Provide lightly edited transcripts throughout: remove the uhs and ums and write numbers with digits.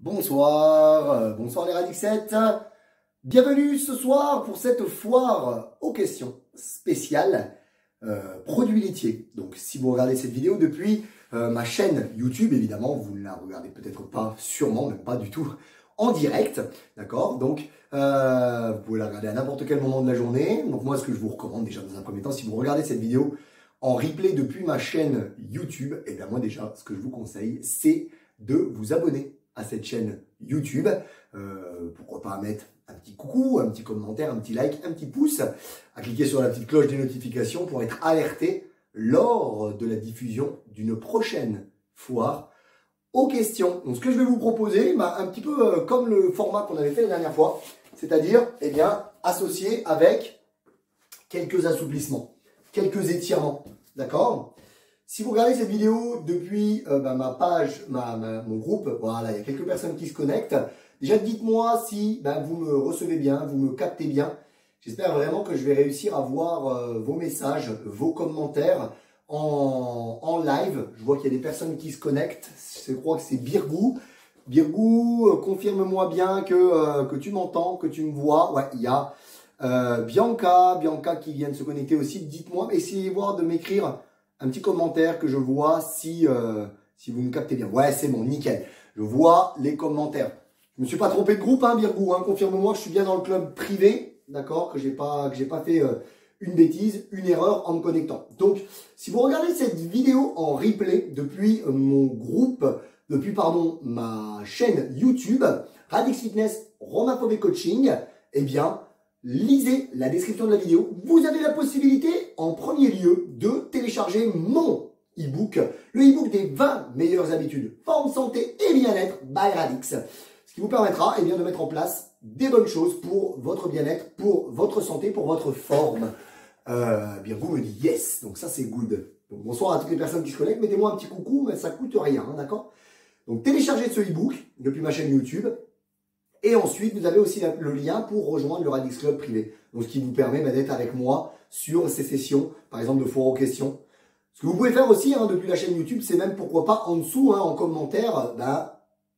Bonsoir les Radixettes. Bienvenue ce soir pour cette foire aux questions spéciales produits laitiers. Donc si vous regardez cette vidéo depuis ma chaîne YouTube, évidemment, vous ne la regardez peut-être pas, sûrement, même pas du tout en direct, d'accord? Donc vous pouvez la regarder à n'importe quel moment de la journée. Donc moi, ce que je vous recommande déjà dans un premier temps, si vous regardez cette vidéo en replay depuis ma chaîne YouTube, et bien moi déjà, ce que je vous conseille, c'est de vous abonner à cette chaîne YouTube. Pourquoi pas mettre un petit coucou, un petit commentaire, un petit like, un petit pouce, à cliquer sur la petite cloche des notifications pour être alerté lors de la diffusion d'une prochaine foire aux questions. Donc ce que je vais vous proposer, un petit peu comme le format qu'on avait fait la dernière fois, c'est-à-dire associé avec quelques assouplissements, quelques étirements, d'accord? Si vous regardez cette vidéo depuis ma page, mon groupe, voilà, il y a quelques personnes qui se connectent. Déjà, dites-moi si vous me recevez bien, vous me captez bien. J'espère vraiment que je vais réussir à voir vos messages, vos commentaires en live. Je vois qu'il y a des personnes qui se connectent. Je crois que c'est Birgou. Birgou, confirme-moi bien que tu m'entends, que tu me vois. Ouais, il y a Bianca qui vient de se connecter aussi. Dites-moi, essayez de m'écrire un petit commentaire que je vois si vous me captez bien. Ouais, c'est bon, nickel. Je vois les commentaires. Je me suis pas trompé de groupe, hein, Birgou. Hein. Confirme-moi que je suis bien dans le club privé, d'accord, que j'ai pas fait une bêtise, une erreur en me connectant. Donc, si vous regardez cette vidéo en replay depuis mon groupe, ma chaîne YouTube, Radix Fitness, Romain Pauvé Coaching, eh bien, lisez la description de la vidéo. Vous avez la possibilité, en premier lieu, de télécharger mon e-book, le e-book des 20 meilleures habitudes, forme, santé et bien-être by Radix. Ce qui vous permettra de mettre en place des bonnes choses pour votre bien-être, pour votre santé, pour votre forme. Birgou me dit yes, donc ça c'est good. Donc, bonsoir à toutes les personnes qui se connectent, mettez-moi un petit coucou, mais ça coûte rien, hein, d'accord? Donc téléchargez ce e-book depuis ma chaîne YouTube. Et ensuite, vous avez aussi le lien pour rejoindre le Radix Club privé. Donc, ce qui vous permet d'être avec moi sur ces sessions, par exemple, de foire aux questions. Ce que vous pouvez faire aussi depuis la chaîne YouTube, c'est même, pourquoi pas, en dessous, en commentaire,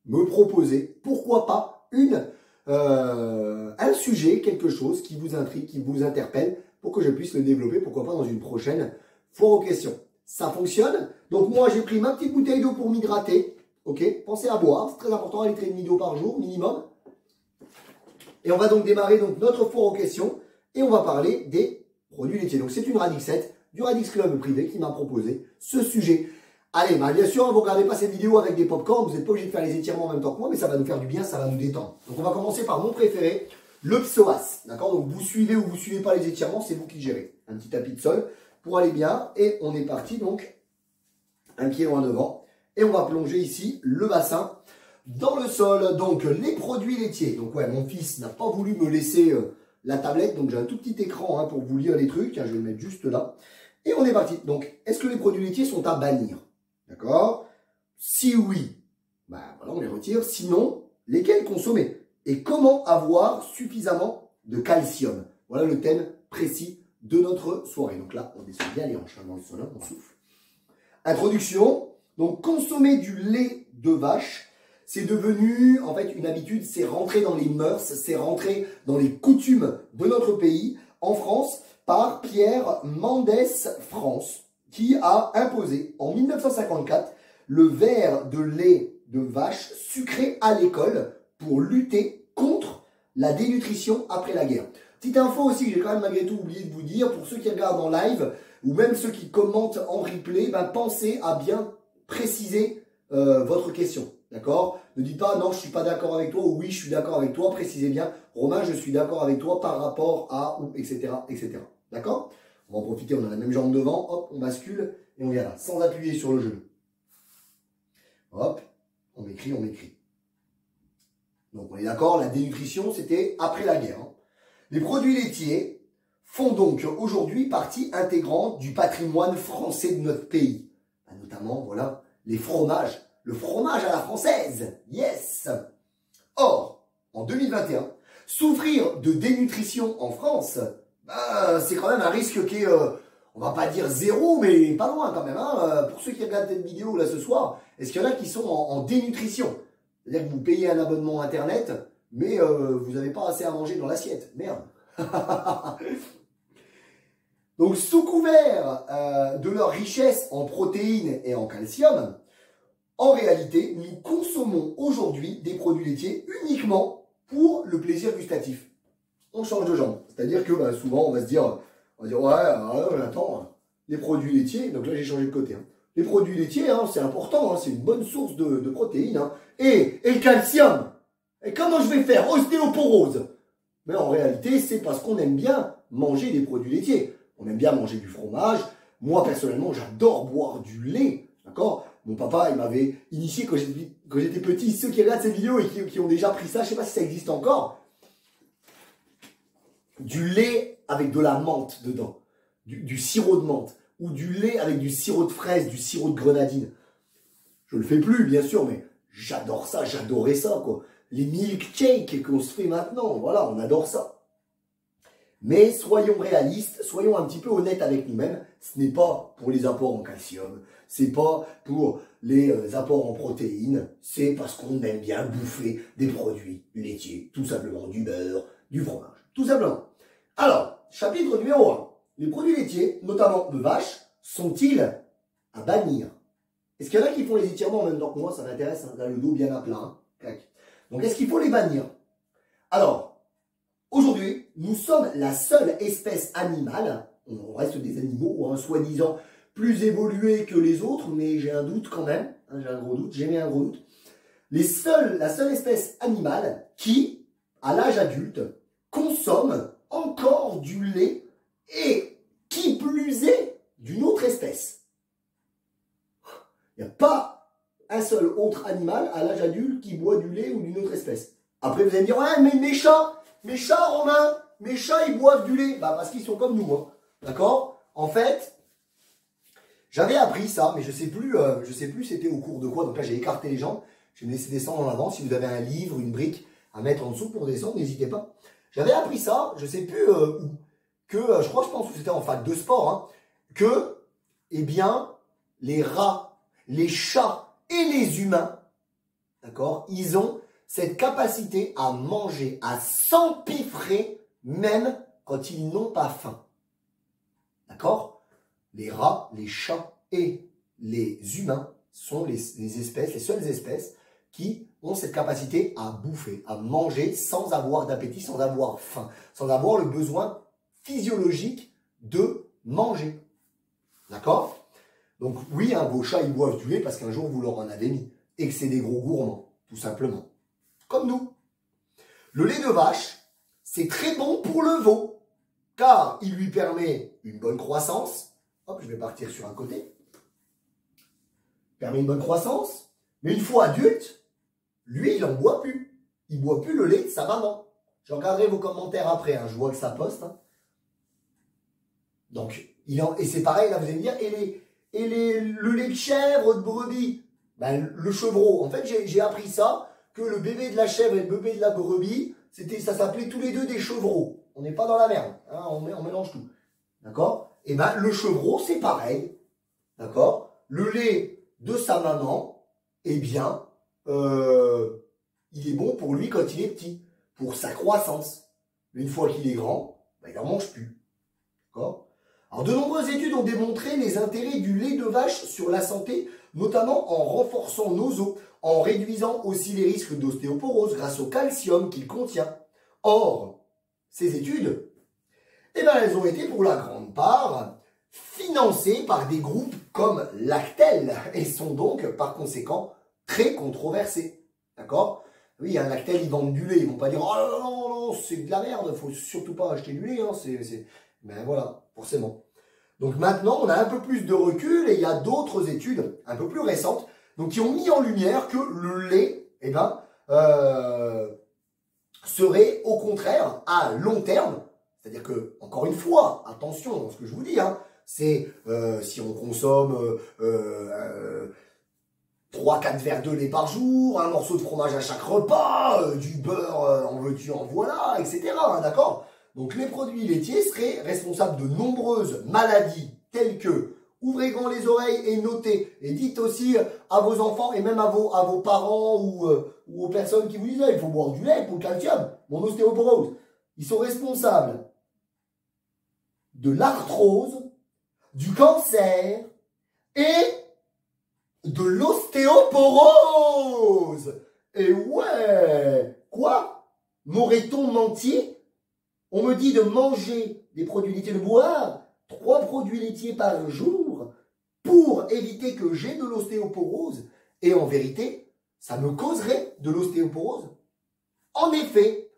me proposer, pourquoi pas, un sujet, quelque chose qui vous intrigue, qui vous interpelle, pour que je puisse le développer, pourquoi pas, dans une prochaine foire aux questions. Ça fonctionne. Donc, moi, j'ai pris ma petite bouteille d'eau pour m'hydrater. Ok, pensez à boire, c'est très important, 1,5 litre d'eau par jour, minimum. Et on va donc démarrer notre foire aux questions et on va parler des produits laitiers. Donc c'est une Radixette du Radix Club privé qui m'a proposé ce sujet. Allez, bien sûr, vous ne regardez pas cette vidéo avec des pop-corn, vous n'êtes pas obligé de faire les étirements en même temps que moi, mais ça va nous faire du bien, ça va nous détendre. Donc on va commencer par mon préféré, le psoas. D'accord? Donc vous suivez ou vous ne suivez pas les étirements, c'est vous qui gérez. Un petit tapis de sol pour aller bien. Et on est parti donc, un pied loin devant. Et on va plonger ici le bassin dans le sol. Donc les produits laitiers. Donc ouais, mon fils n'a pas voulu me laisser la tablette, donc j'ai un tout petit écran pour vous lire les trucs. Je vais le mettre juste là. Et on est parti. Donc, est-ce que les produits laitiers sont à bannir? D'accord? Si oui, voilà, on les retire. Sinon, lesquels consommer? Et comment avoir suffisamment de calcium? Voilà le thème précis de notre soirée. Donc là, on descend bien les hanches dans le sol, on souffle. Introduction. Donc, consommer du lait de vache, c'est devenu, en fait, une habitude, c'est rentré dans les mœurs, c'est rentré dans les coutumes de notre pays, en France, par Pierre Mendès France, qui a imposé, en 1954, le verre de lait de vache sucré à l'école pour lutter contre la dénutrition après la guerre. Petite info aussi, j'ai quand même malgré tout oublié de vous dire, pour ceux qui regardent en live, ou même ceux qui commentent en replay, pensez à bien préciser votre question. D'accord? Ne dites pas non, je suis pas d'accord avec toi, ou oui, je suis d'accord avec toi. Précisez bien, Romain, je suis d'accord avec toi par rapport à, ou etc. etc. D'accord? On va en profiter, on a la même jambe devant, hop, on bascule et on vient là, sans appuyer sur le genou. Hop, on m'écrit, on m'écrit. Donc on est d'accord, la dénutrition, c'était après la guerre. Les produits laitiers font donc aujourd'hui partie intégrante du patrimoine français de notre pays. Notamment, voilà, les fromages. Le fromage à la française, yes! Or, en 2021, souffrir de dénutrition en France, c'est quand même un risque qui est, on va pas dire zéro, mais pas loin quand même. Pour ceux qui regardent cette vidéo là ce soir, est-ce qu'il y en a qui sont en dénutrition? C'est-à-dire que vous payez un abonnement Internet, mais vous n'avez pas assez à manger dans l'assiette. Merde. Donc, sous couvert de leur richesse en protéines et en calcium, en réalité, nous consommons aujourd'hui des produits laitiers uniquement pour le plaisir gustatif. On change de genre. C'est-à-dire que souvent, on va dire, ouais, attends, les produits laitiers, donc là j'ai changé de côté. Hein. Les produits laitiers, hein, c'est important, hein, c'est une bonne source de protéines. Hein. Et le calcium, et comment je vais faire? Ostéoporose. Mais en réalité, c'est parce qu'on aime bien manger des produits laitiers. On aime bien manger du fromage. Moi, personnellement, j'adore boire du lait. D'accord? Mon papa, il m'avait initié quand j'étais petit. Ceux qui regardent cette vidéo et qui ont déjà pris ça, je ne sais pas si ça existe encore. Du lait avec de la menthe dedans. Du sirop de menthe. Ou du lait avec du sirop de fraise, du sirop de grenadine. Je le fais plus, bien sûr, mais j'adore ça, j'adorais ça, quoi. Les milkshakes qu'on se fait maintenant, voilà, on adore ça. Mais soyons réalistes, soyons un petit peu honnêtes avec nous-mêmes. Ce n'est pas pour les apports en calcium, c'est pas pour les apports en protéines, c'est parce qu'on aime bien bouffer des produits laitiers, tout simplement du beurre, du fromage, tout simplement. Alors, chapitre numéro 1. Les produits laitiers, notamment de vache, sont-ils à bannir? Est-ce qu'il y en a qui font les étirements en même temps que moi? Ça m'intéresse, hein, là le dos bien à plat. Hein. Donc, est-ce qu'il faut les bannir? Alors, aujourd'hui, nous sommes la seule espèce animale, on reste des animaux, hein, soi-disant plus évolués que les autres, mais j'ai un doute quand même, hein, j'ai un gros doute, j'ai mis un gros doute. La seule espèce animale qui, à l'âge adulte, consomme encore du lait et, qui plus est, d'une autre espèce. Il n'y a pas un seul autre animal à l'âge adulte qui boit du lait ou d'une autre espèce. Après, vous allez me dire, ouais, mais mes chats, Romain, mes chats, ils boivent du lait. Bah, parce qu'ils sont comme nous, hein. D'accord? En fait, j'avais appris ça, mais je sais plus c'était au cours de quoi. Donc là, j'ai écarté les jambes. Je vais me laisser descendre en avant. Si vous avez un livre, une brique à mettre en dessous pour descendre, n'hésitez pas. J'avais appris ça, je sais plus où. Je pense que c'était en fac de sport, hein, que, eh bien, les rats, les chats et les humains, d'accord, ils ont cette capacité à manger, à s'empiffrer, même quand ils n'ont pas faim. D'accord? Les rats, les chats et les humains sont les seules espèces qui ont cette capacité à bouffer, à manger sans avoir d'appétit, sans avoir faim, sans avoir le besoin physiologique de manger. D'accord? Donc oui, hein, vos chats, ils boivent du lait parce qu'un jour, vous leur en avez mis. Et que c'est des gros gourmands, tout simplement. Comme nous. Le lait de vache, c'est très bon pour le veau, car il lui permet une bonne croissance. Hop, je vais partir sur un côté. Permet une bonne croissance. Mais une fois adulte, lui, il n'en boit plus. Il ne boit plus le lait de sa maman. Je regarderai vos commentaires après, hein, je vois que ça poste. Hein. Donc, et c'est pareil, là, vous allez me dire, le lait de chèvre, de brebis, ben, le chevreau. En fait, j'ai appris ça, que le bébé de la chèvre et le bébé de la brebis, ça s'appelait tous les deux des chevreaux. On n'est pas dans la merde, hein, on mélange tout. D'accord? Et ben, le chevreau, c'est pareil. D'accord? Le lait de sa maman, eh bien, il est bon pour lui quand il est petit, pour sa croissance. Une fois qu'il est grand, ben, il n'en mange plus. D'accord? Alors, de nombreuses études ont démontré les intérêts du lait de vache sur la santé, notamment en renforçant nos os, en réduisant aussi les risques d'ostéoporose grâce au calcium qu'il contient. Or, ces études, eh ben, elles ont été pour la grande part financées par des groupes comme Lactel et sont donc, par conséquent, très controversées. D'accord? Oui, un Lactel, ils vendent du lait, ils vont pas dire « Oh non, non, c'est de la merde, faut surtout pas acheter du lait, hein, Ben voilà, forcément. Donc maintenant, on a un peu plus de recul et il y a d'autres études un peu plus récentes donc, qui ont mis en lumière que le lait, eh ben, serait au contraire à long terme, c'est-à-dire que, encore une fois, attention dans ce que je vous dis, hein, c'est si on consomme 3-4 verres de lait par jour, un morceau de fromage à chaque repas, du beurre, en veux-tu, en voilà, etc. Hein, d'accord? Donc les produits laitiers seraient responsables de nombreuses maladies telles que ouvrez grand les oreilles et notez. Et dites aussi à vos enfants et même à vos parents ou aux personnes qui vous disent il faut boire du lait pour le calcium, mon ostéoporose. Ils sont responsables de l'arthrose, du cancer et de l'ostéoporose. Et ouais, quoi? M'aurait-on menti? On me dit de manger des produits laitiers, de boire 3 produits laitiers par jour pour éviter que j'ai de l'ostéoporose. Et en vérité, ça me causerait de l'ostéoporose. En effet,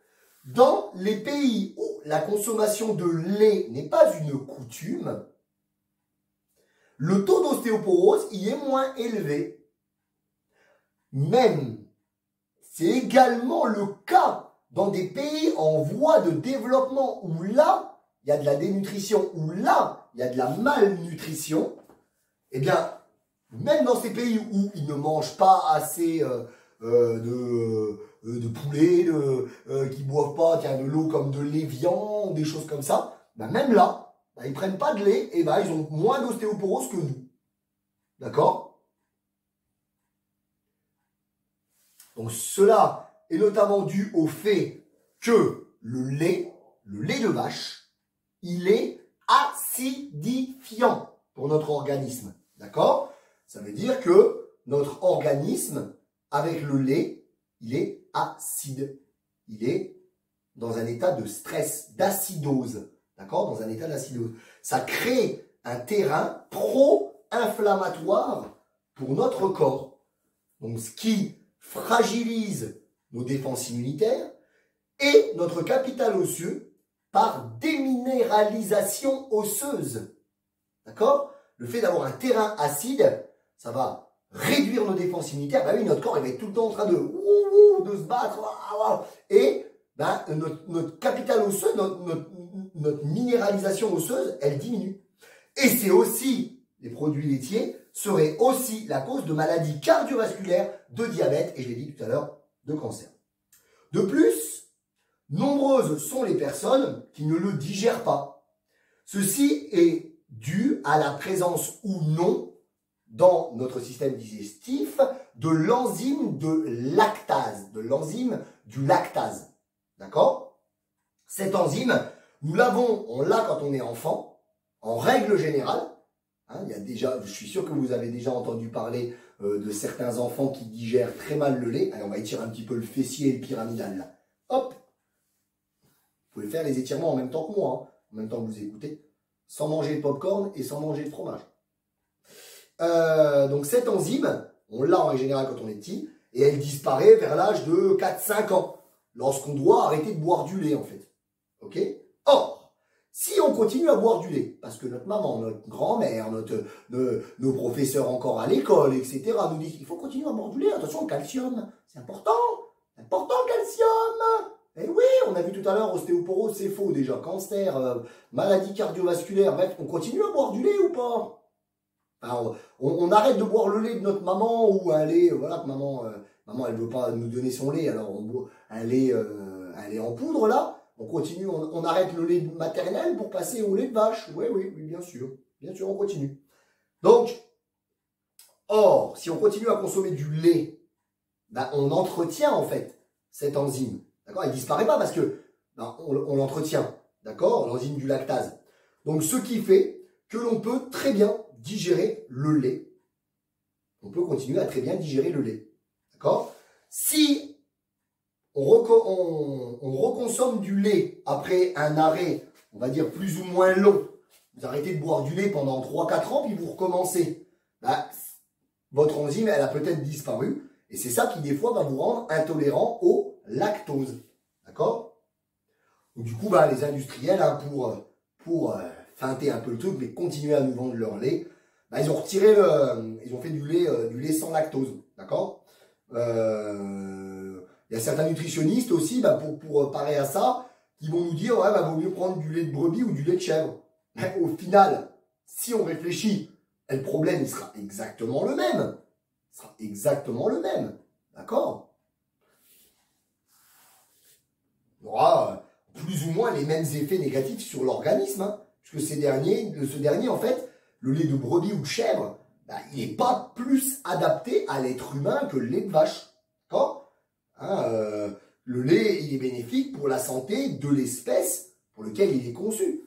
dans les pays où la consommation de lait n'est pas une coutume, le taux d'ostéoporose y est moins élevé. Même, c'est également le cas dans des pays en voie de développement où là, il y a de la dénutrition, où là, il y a de la malnutrition. Eh bien, même dans ces pays où ils ne mangent pas assez de poulet, qui boivent pas de l'eau comme de l'évian, des choses comme ça, ben même là, ben ils prennent pas de lait et ben ils ont moins d'ostéoporose que nous. D'accord? Donc cela est notamment dû au fait que le lait de vache, il est acidifiant pour notre organisme. D'accord? Ça veut dire que notre organisme, avec le lait, il est acide. Il est dans un état de stress, d'acidose. D'accord? Dans un état d'acidose. Ça crée un terrain pro-inflammatoire pour notre corps. Donc, ce qui fragilise nos défenses immunitaires et notre capital osseux par déminéralisation osseuse. D'accord? Le fait d'avoir un terrain acide, ça va réduire nos défenses immunitaires. Ben oui, notre corps il va être tout le temps en train de se battre. Et ben, notre capital osseux, notre minéralisation osseuse, elle diminue. Et c'est aussi, les produits laitiers seraient aussi la cause de maladies cardiovasculaires, de diabète, et je l'ai dit tout à l'heure, de cancer. De plus, nombreuses sont les personnes qui ne le digèrent pas. Ceci est dû à la présence ou non dans notre système digestif de l'enzyme de lactase, de l'enzyme du lactase. D'accord? Cette enzyme, on l'a quand on est enfant, en règle générale. Hein, il y a déjà, je suis sûr que vous avez déjà entendu parler de certains enfants qui digèrent très mal le lait. Allez, on va étirer un petit peu le fessier et le pyramidal là. Hop! Vous pouvez faire les étirements en même temps que moi, hein, en même temps que vous écoutez, sans manger de popcorn et sans manger de fromage. Donc cette enzyme, on l'a en général quand on est petit, et elle disparaît vers l'âge de 4-5 ans, lorsqu'on doit arrêter de boire du lait en fait. Ok? Or, si on continue à boire du lait, parce que notre maman, notre grand-mère, nos professeurs encore à l'école, etc., nous disent qu'il faut continuer à boire du lait, attention au calcium, c'est important le calcium. Et oui, on a vu tout à l'heure, ostéoporose, c'est faux déjà, cancer, maladie cardiovasculaire, bref, on continue à boire du lait ou pas? Alors, on arrête de boire le lait de notre maman ou un lait, voilà, que maman elle veut pas nous donner son lait, alors on boit un lait en poudre là, on continue, on arrête le lait maternel pour passer au lait de vache. Oui, bien sûr, on continue. Donc, or, si on continue à consommer du lait, ben, on entretient en fait cette enzyme. D'accord? Elle ne disparaît pas parce que ben, on l'entretient. D'accord? L'enzyme du lactase. Donc, ce qui fait que l'on peut très bien digérer le lait. On peut continuer à très bien digérer le lait. D'accord? Si on reconsomme du lait après un arrêt, on va dire plus ou moins long, vous arrêtez de boire du lait pendant 3-4 ans, puis vous recommencez, ben, votre enzyme, elle a peut-être disparu. Et c'est ça qui, des fois, va vous rendre intolérant au lactose. D'accord? Donc, du coup, bah, les industriels, hein, pour feinter un peu le truc, mais continuer à nous vendre leur lait, bah, ils ont retiré ils ont fait du lait sans lactose. D'accord? Il y a certains nutritionnistes aussi, bah, pour parer à ça, qui vont nous dire, ouais, bah, vaut mieux prendre du lait de brebis ou du lait de chèvre. Mais au final, si on réfléchit, le problème, il sera exactement le même. D'accord? Il y aura plus ou moins les mêmes effets négatifs sur l'organisme, hein, puisque ce dernier, en fait, le lait de brebis ou de chèvre, bah, il n'est pas plus adapté à l'être humain que le lait de vache. D'accord, hein, le lait, il est bénéfique pour la santé de l'espèce pour laquelle il est conçu.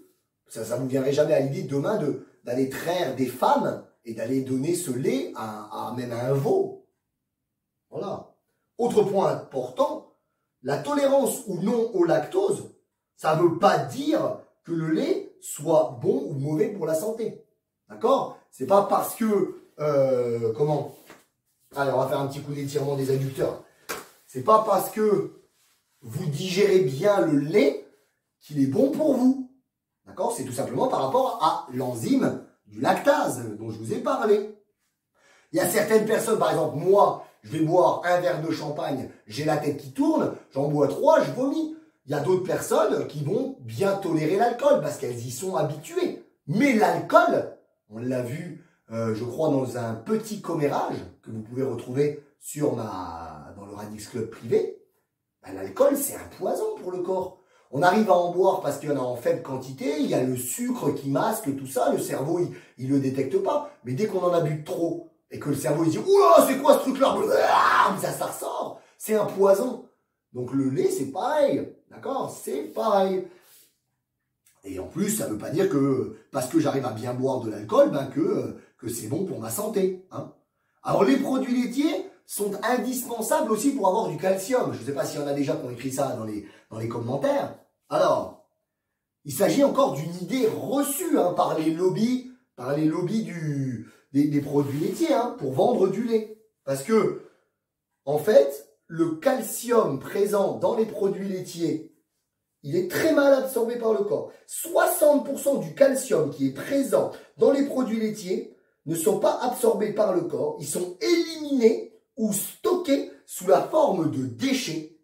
Ça ne vous viendrait jamais à l'idée demain d'aller traire des femmes et d'aller donner ce lait même à un veau. Voilà. Autre point important, la tolérance ou non au lactose, ça ne veut pas dire que le lait soit bon ou mauvais pour la santé. D'accord? C'est pas parce que... comment? Allez, on va faire un petit coup d'étirement des adducteurs. C'est pas parce que vous digérez bien le lait qu'il est bon pour vous. D'accord? C'est tout simplement par rapport à l'enzyme du lactase dont je vous ai parlé. Il y a certaines personnes, par exemple, moi, je vais boire un verre de champagne, j'ai la tête qui tourne, j'en bois 3, je vomis. Il y a d'autres personnes qui vont bien tolérer l'alcool parce qu'elles y sont habituées. Mais l'alcool, on l'a vu, je crois, dans un petit commérage que vous pouvez retrouver dans le Radix Club privé, ben, l'alcool, c'est un poison pour le corps. On arrive à en boire parce qu'il y en a en faible quantité, il y a le sucre qui masque tout ça, le cerveau, il le détecte pas. Mais dès qu'on en a bu trop, et que le cerveau, il dit « Oula, c'est quoi ce truc-là ?» Ça ressort, c'est un poison. Donc le lait, c'est pareil, d'accord? C'est pareil. Et en plus, ça ne veut pas dire que, parce que j'arrive à bien boire de l'alcool, ben que c'est bon pour ma santé. Hein. Alors les produits laitiers sont indispensables aussi pour avoir du calcium. Je ne sais pas s'il y en a déjà qui ont écrit ça dans les commentaires. Alors, il s'agit encore d'une idée reçue hein, par les lobbies des produits laitiers hein, pour vendre du lait. Parce que, en fait, le calcium présent dans les produits laitiers, il est très mal absorbé par le corps. 60% du calcium qui est présent dans les produits laitiers ne sont pas absorbés par le corps. Ils sont éliminés ou stockés sous la forme de déchets.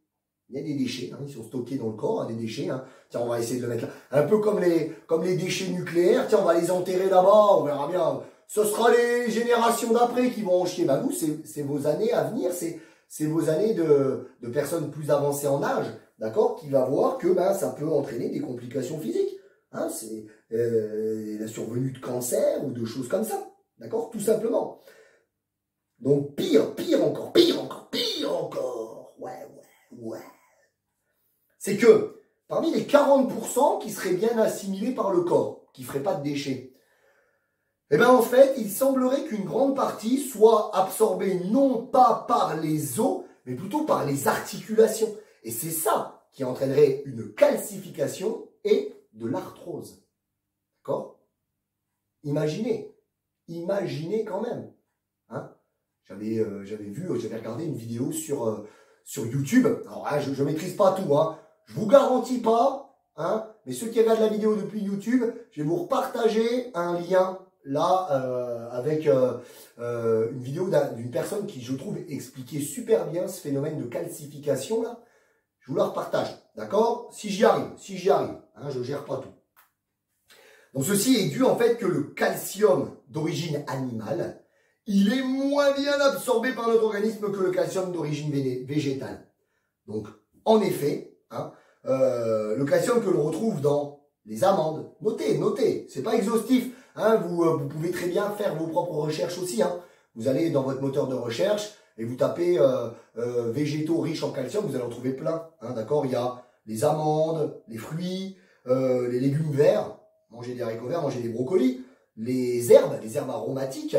Il y a des déchets, hein, ils sont stockés dans le corps, hein, des déchets. Hein. Tiens, on va essayer de le mettre là. Un peu comme les déchets nucléaires. Tiens, on va les enterrer là-bas, on verra bien. Ce sera les générations d'après qui vont en chier. Ben vous, c'est vos années à venir, c'est vos années de personnes plus avancées en âge, d'accord, qui va voir que ben, ça peut entraîner des complications physiques. Hein, c'est la survenue de cancer ou de choses comme ça, d'accord, tout simplement. Donc pire encore. Ouais. C'est que parmi les 40% qui seraient bien assimilés par le corps, qui ne feraient pas de déchets, eh bien en fait, il semblerait qu'une grande partie soit absorbée non pas par les os, mais plutôt par les articulations. Et c'est ça qui entraînerait une calcification et de l'arthrose. D'accord? Imaginez quand même. Hein? J'avais regardé une vidéo sur YouTube. Alors hein, je ne maîtrise pas tout, hein. Je vous garantis pas, hein, mais ceux qui regardent la vidéo depuis YouTube, je vais vous repartager un lien là avec une vidéo d'une personne qui, je trouve, expliquait super bien ce phénomène de calcification là. Je vous la repartage, d'accord? Si j'y arrive, hein, je gère pas tout. Donc ceci est dû en fait que le calcium d'origine animale, il est moins bien absorbé par notre organisme que le calcium d'origine végétale. Donc en effet, hein, le calcium que l'on retrouve dans les amandes, notez, c'est pas exhaustif. Hein, vous pouvez très bien faire vos propres recherches aussi. Hein. Vous allez dans votre moteur de recherche et vous tapez végétaux riches en calcium, vous allez en trouver plein. Hein, d'accord, il y a les amandes, les fruits, les légumes verts, manger des haricots verts, manger des brocolis, les herbes aromatiques,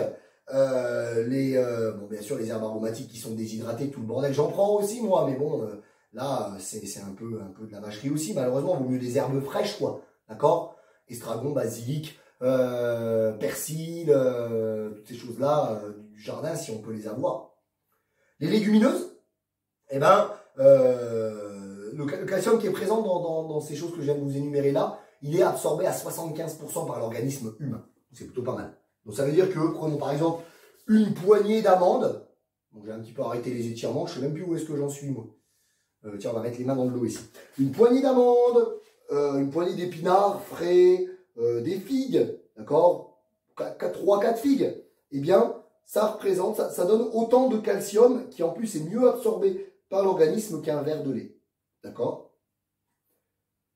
bon bien sûr les herbes aromatiques qui sont déshydratées, tout le bordel, j'en prends aussi moi, mais bon là c'est un peu de la vacherie aussi, malheureusement, il vaut mieux des herbes fraîches quoi, d'accord, estragon, basilic, persil, toutes ces choses là du jardin si on peut les avoir. Les légumineuses, eh ben le calcium qui est présent dans ces choses que je viens de vous énumérer là, il est absorbé à 75% par l'organisme humain. C'est plutôt pas mal. Donc ça veut dire que, prenons par exemple une poignée d'amandes. Donc j'ai un petit peu arrêté les étirements, je ne sais même plus où est-ce que j'en suis moi. Tiens, on va mettre les mains dans de l'eau ici. Une poignée d'amandes, une poignée d'épinards frais, des figues, d'accord, 3-4 figues. Eh bien, ça représente, ça donne autant de calcium qui en plus est mieux absorbé par l'organisme qu'un verre de lait. D'accord?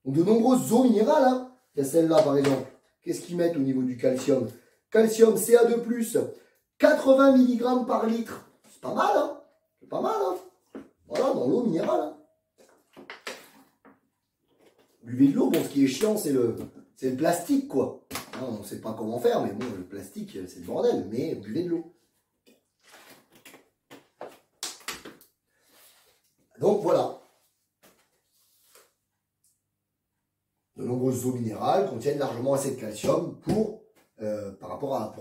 Donc de nombreuses eaux minérales, hein. Il y a celle-là par exemple. Qu'est-ce qu'ils mettent au niveau du calcium? Calcium Ca2+, 80 mg par litre. C'est pas mal, hein? C'est pas mal, hein? Voilà, dans l'eau minérale. Hein. Buvez de l'eau, bon, ce qui est chiant, c'est le plastique, quoi. Hein, on ne sait pas comment faire, mais bon, le plastique, c'est le bordel. Mais buvez de l'eau. Donc, voilà. De nombreuses eaux minérales contiennent largement assez de calcium pour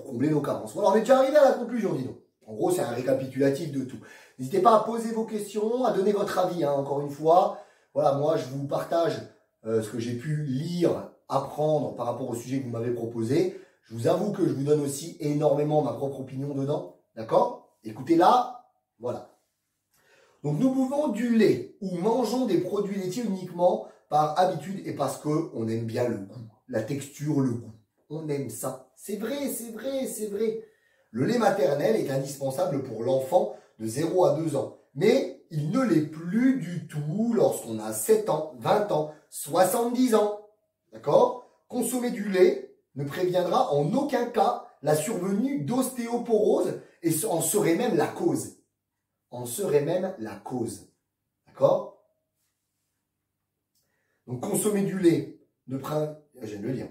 combler nos carences. Voilà, on est déjà arrivé à la conclusion, dis donc. En gros, c'est un récapitulatif de tout. N'hésitez pas à poser vos questions, à donner votre avis, hein, encore une fois. Voilà, moi, je vous partage ce que j'ai pu lire, apprendre par rapport au sujet que vous m'avez proposé. Je vous avoue que je vous donne aussi énormément ma propre opinion dedans. D'accord? Écoutez là, voilà. Donc, nous buvons du lait ou mangeons des produits laitiers uniquement par habitude et parce qu'on aime bien le goût, la texture, le goût. On aime ça. C'est vrai, c'est vrai, c'est vrai. Le lait maternel est indispensable pour l'enfant de 0 à 2 ans. Mais il ne l'est plus du tout lorsqu'on a 7 ans, 20 ans, 70 ans. D'accord? Consommer du lait ne préviendra en aucun cas la survenue d'ostéoporose et en serait même la cause. En serait même la cause. D'accord? Donc consommer du lait ne prévient... Je viens de le lire.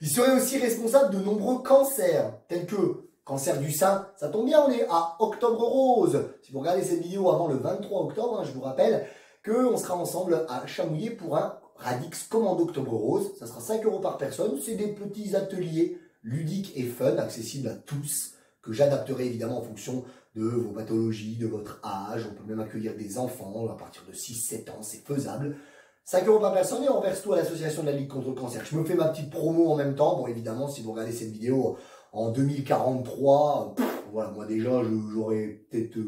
Il serait aussi responsable de nombreux cancers, tels que cancer du sein. Ça tombe bien, on est à Octobre Rose. Si vous regardez cette vidéo avant le 23 octobre, hein, je vous rappelle qu'on sera ensemble à Chamouillé pour un Radix Commando Octobre Rose. Ça sera 5 € par personne. C'est des petits ateliers ludiques et fun, accessibles à tous, que j'adapterai évidemment en fonction de vos pathologies, de votre âge. On peut même accueillir des enfants à partir de 6-7 ans, c'est faisable. 5 € par personne et on verse tout à l'association de la Ligue contre le cancer. Je me fais ma petite promo en même temps. Bon, évidemment, si vous regardez cette vidéo en 2043, voilà, moi déjà, j'aurai peut-être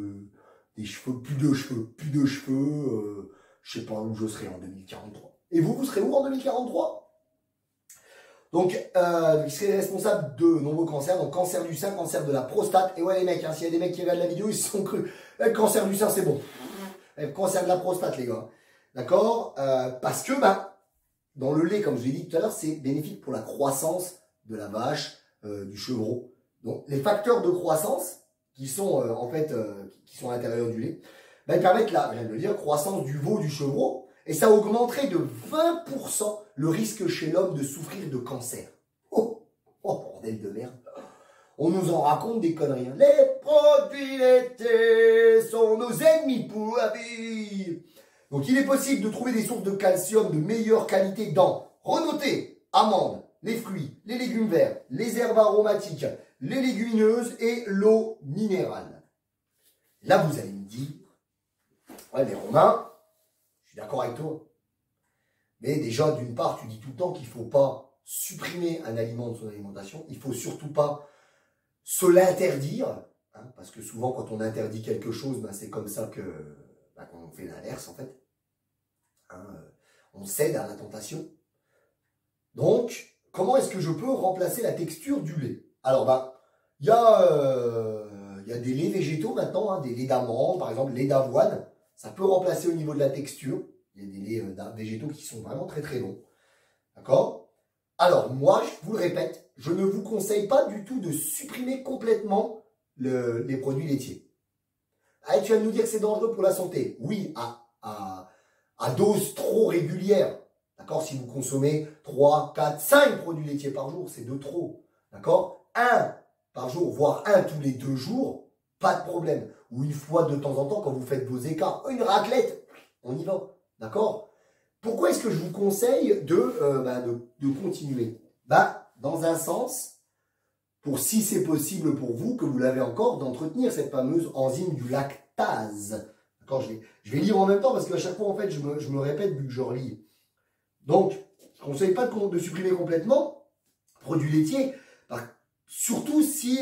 des cheveux, plus de cheveux, je sais pas où je serai en 2043. Et vous serez où en 2043? Donc, il serait responsable de nombreux cancers, donc cancer du sein, cancer de la prostate. Et ouais, les mecs, hein, s'il y a des mecs qui regardent la vidéo, ils se sont crus. Le cancer du sein, c'est bon. Le cancer de la prostate, les gars. D'accord? Parce que, dans le lait, comme je l'ai dit tout à l'heure, c'est bénéfique pour la croissance de la vache, du chevreau. Donc, les facteurs de croissance, qui sont, qui sont à l'intérieur du lait, ils permettent je viens de le dire, croissance du veau, du chevreau, et ça augmenterait de 20% le risque chez l'homme de souffrir de cancer. Oh, bordel de merde. On nous en raconte des conneries. Hein. Les produits laitiers sont nos ennemis pour la vie. Donc, il est possible de trouver des sources de calcium de meilleure qualité dans, renotez, amandes, les fruits, les légumes verts, les herbes aromatiques, les légumineuses et l'eau minérale. Là, vous allez me dire, ouais, mais Romain, je suis d'accord avec toi. Mais déjà, d'une part, tu dis tout le temps qu'il ne faut pas supprimer un aliment de son alimentation. Il ne faut surtout pas se l'interdire. Hein, parce que souvent, quand on interdit quelque chose, c'est comme ça qu'on fait l'inverse, en fait. Hein, on cède à la tentation. Donc, comment est-ce que je peux remplacer la texture du lait? Alors, il y a des laits végétaux maintenant, hein, des laits d'amande, par exemple, lait d'avoine. Ça peut remplacer au niveau de la texture. Il y a des laits végétaux qui sont vraiment très très bons. D'accord? Alors, moi, je vous le répète, je ne vous conseille pas du tout de supprimer complètement les produits laitiers. Ah, tu vas nous dire que c'est dangereux pour la santé. Oui, à dose trop régulière. D'accord? Si vous consommez 3, 4, 5 produits laitiers par jour, c'est de trop. D'accord? 1 par jour, voire 1 tous les 2 jours, pas de problème. Ou une fois de temps en temps quand vous faites vos écarts. Une raclette, on y va. D'accord? Pourquoi est-ce que je vous conseille de continuer? Dans un sens, pour si c'est possible pour vous, que vous l'avez encore, d'entretenir cette fameuse enzyme du lactase. D'accord? Je vais lire en même temps parce qu'à chaque fois, en fait, je me répète vu que je relis. Donc, je ne conseille pas de supprimer complètement produits laitiers, surtout si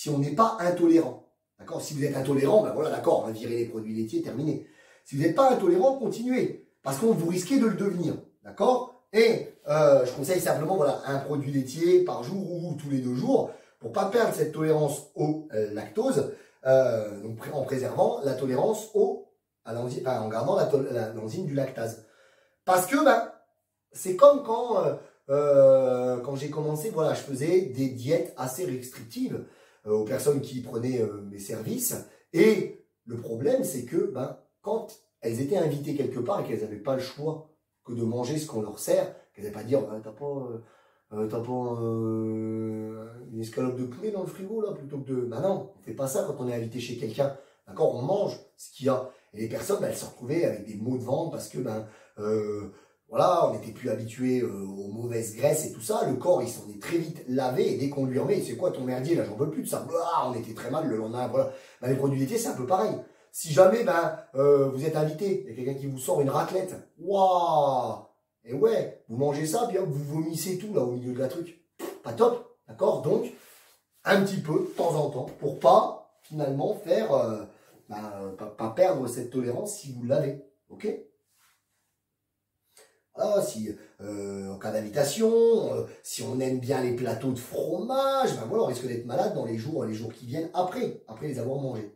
on n'est pas intolérant. D'accord? Si vous êtes intolérant, voilà, d'accord, on va virer les produits laitiers, terminé. Si vous n'êtes pas intolérant, continuez. Parce que vous risquez de le devenir. D'accord? Et je conseille simplement voilà, un produit laitier par jour ou tous les 2 jours pour ne pas perdre cette tolérance au lactose, donc en préservant la tolérance en gardant l'enzyme du lactase. Parce que c'est comme quand quand j'ai commencé, voilà, je faisais des diètes assez restrictives aux personnes qui prenaient mes services. Et le problème, c'est que quand elles étaient invitées quelque part et qu'elles n'avaient pas le choix que de manger ce qu'on leur sert, qu'elles n'avaient pas dire t'as pas une escalope de poulet dans le frigo là plutôt que de... Ben non, on fait pas ça quand on est invité chez quelqu'un. D'accord, on mange ce qu'il y a. Et les personnes, elles se retrouvaient avec des maux de ventre parce que voilà, on n'était plus habitué aux mauvaises graisses et tout ça. Le corps, il s'en est très vite lavé et dès qu'on lui remet, c'est quoi ton merdier là, j'en veux plus de ça. On était très mal le lendemain. Voilà. Les produits laitiers, c'est un peu pareil. Si jamais vous êtes invité, il y a quelqu'un qui vous sort une raclette, waouh, et ouais, vous mangez ça, puis hop, vous vomissez tout là au milieu de la truc. Pas top, d'accord? Donc, un petit peu, de temps en temps, pour pas finalement faire, pas perdre cette tolérance si vous l'avez, ok? Voilà, si en cas d'invitation, si on aime bien les plateaux de fromage, voilà, on risque d'être malade dans les jours qui viennent après les avoir mangés.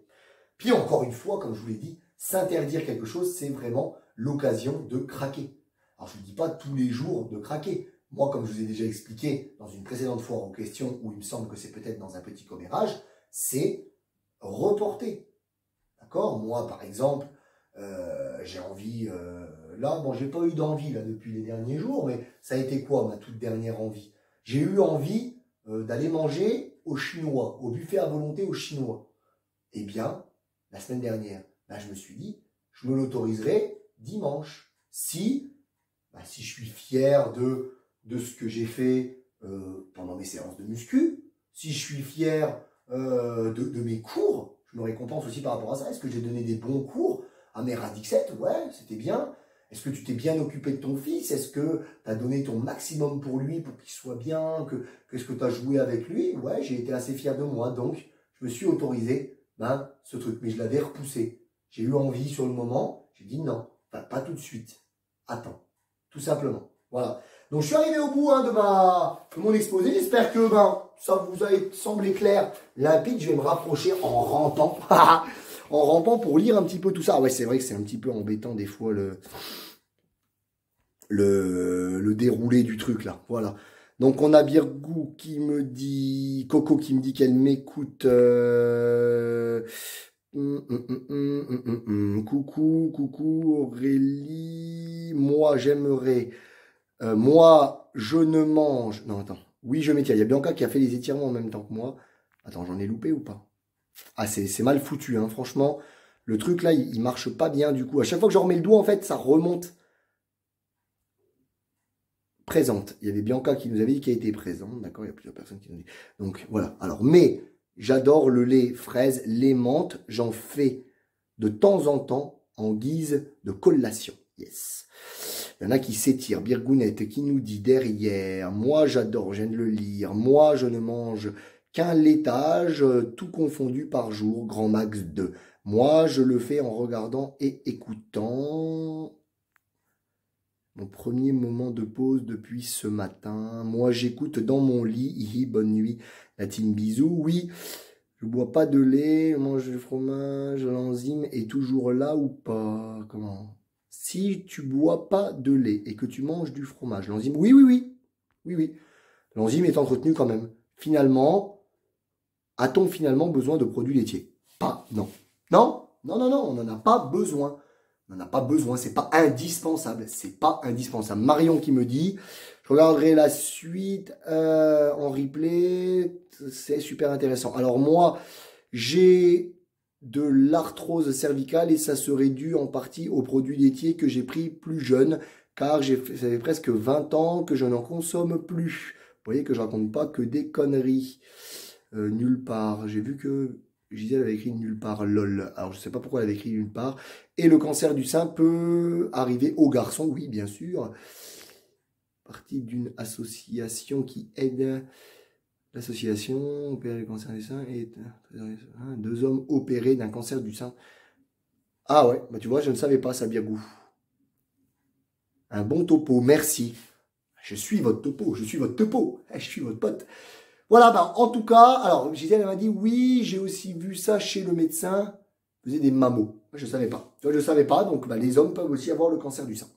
Puis encore une fois, comme je vous l'ai dit, s'interdire quelque chose, c'est vraiment l'occasion de craquer. Alors je ne dis pas tous les jours de craquer. Moi, comme je vous ai déjà expliqué dans une précédente foire aux questions, où il me semble que c'est peut-être dans un petit commérage, c'est reporter. D'accord? Moi, par exemple, j'ai envie... là, bon, j'ai pas eu d'envie là depuis les derniers jours, mais ça a été quoi ma toute dernière envie? J'ai eu envie d'aller manger au chinois, au buffet à volonté au chinois. Eh bien, la semaine dernière, je me suis dit, je me l'autoriserai dimanche. Si je suis fier de ce que j'ai fait pendant mes séances de muscu, si je suis fier de mes cours, je me récompense aussi par rapport à ça. Est-ce que j'ai donné des bons cours à mes radixettes? Ouais, c'était bien. Est-ce que tu t'es bien occupé de ton fils? Est-ce que tu as donné ton maximum pour lui, pour qu'il soit bien? Qu'est-ce que tu as joué avec lui? Ouais, j'ai été assez fier de moi. Donc, je me suis autorisé ce truc. Mais je l'avais repoussé. J'ai eu envie sur le moment. J'ai dit non, pas tout de suite. Attends. Tout simplement. Voilà. Donc, je suis arrivé au bout de mon exposé. J'espère que ça vous a semblé clair, limpide. Je vais me rapprocher en rampant. En rampant pour lire un petit peu tout ça. Ouais, c'est vrai que c'est un petit peu embêtant des fois le déroulé du truc là. Voilà. Donc on a Birgou qui me dit, Coco qui me dit qu'elle m'écoute. Coucou Aurélie. Moi j'aimerais. Moi je ne mange. Non attends. Oui je m'étire. Il y a Bianca qui a fait les étirements en même temps que moi. Attends, j'en ai loupé ou pas? Ah, c'est mal foutu, hein. Franchement, le truc là, il marche pas bien du coup. À chaque fois que je remets le doigt, en fait, ça remonte. Présente. Il y avait Bianca qui nous avait dit qu'elle était présente. D'accord, il y a plusieurs personnes qui nous disent. Donc voilà. Alors, mais j'adore le lait fraise, lait menthe. J'en fais de temps en temps en guise de collation. Yes. Il y en a qui s'étirent. Birgounette qui nous dit derrière. Moi, j'adore, je viens de le lire. Moi, je ne mange qu'un laitage, tout confondu par jour, grand max 2. Moi, je le fais en regardant et écoutant. Mon premier moment de pause depuis ce matin. Moi, j'écoute dans mon lit. Bonne nuit, la team bisous. Oui, je bois pas de lait, je mange du fromage, l'enzyme est toujours là ou pas? Comment? Si tu bois pas de lait et que tu manges du fromage, l'enzyme, oui. L'enzyme est entretenue quand même. Finalement, a-t-on finalement besoin de produits laitiers? Pas, non. Non, on n'en a pas besoin. On n'en a pas besoin, c'est pas indispensable. C'est pas indispensable. Marion qui me dit, je regarderai la suite en replay, c'est super intéressant. Alors moi, j'ai de l'arthrose cervicale et ça serait dû en partie aux produits laitiers que j'ai pris plus jeune, car ça fait presque 20 ans que je n'en consomme plus. Vous voyez que je raconte pas que des conneries. Nulle part. J'ai vu que Gisèle avait écrit nulle part, lol. Alors je sais pas pourquoi elle avait écrit nulle part. Et le cancer du sein peut arriver aux garçons, oui bien sûr. Partie d'une association qui aide l'association opérer le cancer du sein et 2 hommes opérés d'un cancer du sein. Ah ouais, tu vois, je ne savais pas ça, Birgou. Un bon topo, merci. Je suis votre topo, je suis votre pote. Voilà, en tout cas, alors Gisèle m'a dit, oui, j'ai aussi vu ça chez le médecin, faisait des mammos. Je ne savais pas. Tu vois, je ne savais pas, donc les hommes peuvent aussi avoir le cancer du sein.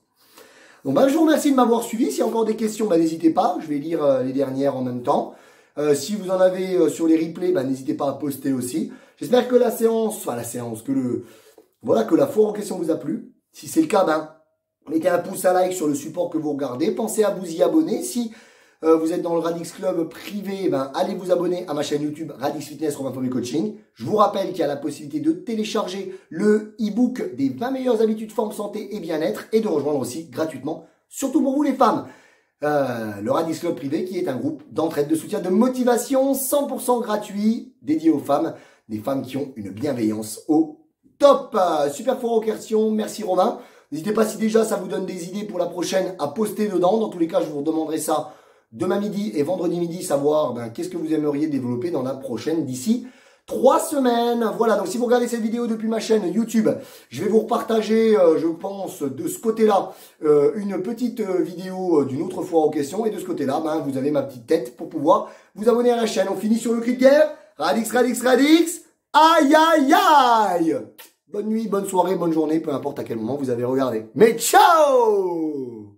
Donc je vous remercie de m'avoir suivi. S'il y a encore des questions, n'hésitez pas. Je vais lire les dernières en même temps. Si vous en avez sur les replays, n'hésitez pas à poster aussi. J'espère que la foire en question vous a plu. Si c'est le cas, mettez un pouce à like sur le support que vous regardez. Pensez à vous y abonner. Si vous êtes dans le Radix Club privé, allez vous abonner à ma chaîne YouTube Radix Fitness Romain Pommier Coaching. Je vous rappelle qu'il y a la possibilité de télécharger le e-book des 20 meilleures habitudes forme santé et bien-être et de rejoindre aussi gratuitement, surtout pour vous les femmes, le Radix Club privé qui est un groupe d'entraide, de soutien, de motivation 100% gratuit dédié aux femmes, des femmes qui ont une bienveillance au top. Super foire aux questions, merci Romain. N'hésitez pas si déjà ça vous donne des idées pour la prochaine à poster dedans. Dans tous les cas, je vous redemanderai ça demain midi et vendredi midi, savoir qu'est-ce que vous aimeriez développer dans la prochaine d'ici 3 semaines. Voilà, donc si vous regardez cette vidéo depuis ma chaîne YouTube, je vais vous repartager, je pense, de ce côté-là, une petite vidéo d'une autre foire aux questions. Et de ce côté-là, vous avez ma petite tête pour pouvoir vous abonner à la chaîne. On finit sur le cri de guerre. Radix, Radix, Radix. Aïe, aïe, aïe. Bonne nuit, bonne soirée, bonne journée, peu importe à quel moment vous avez regardé. Mais ciao!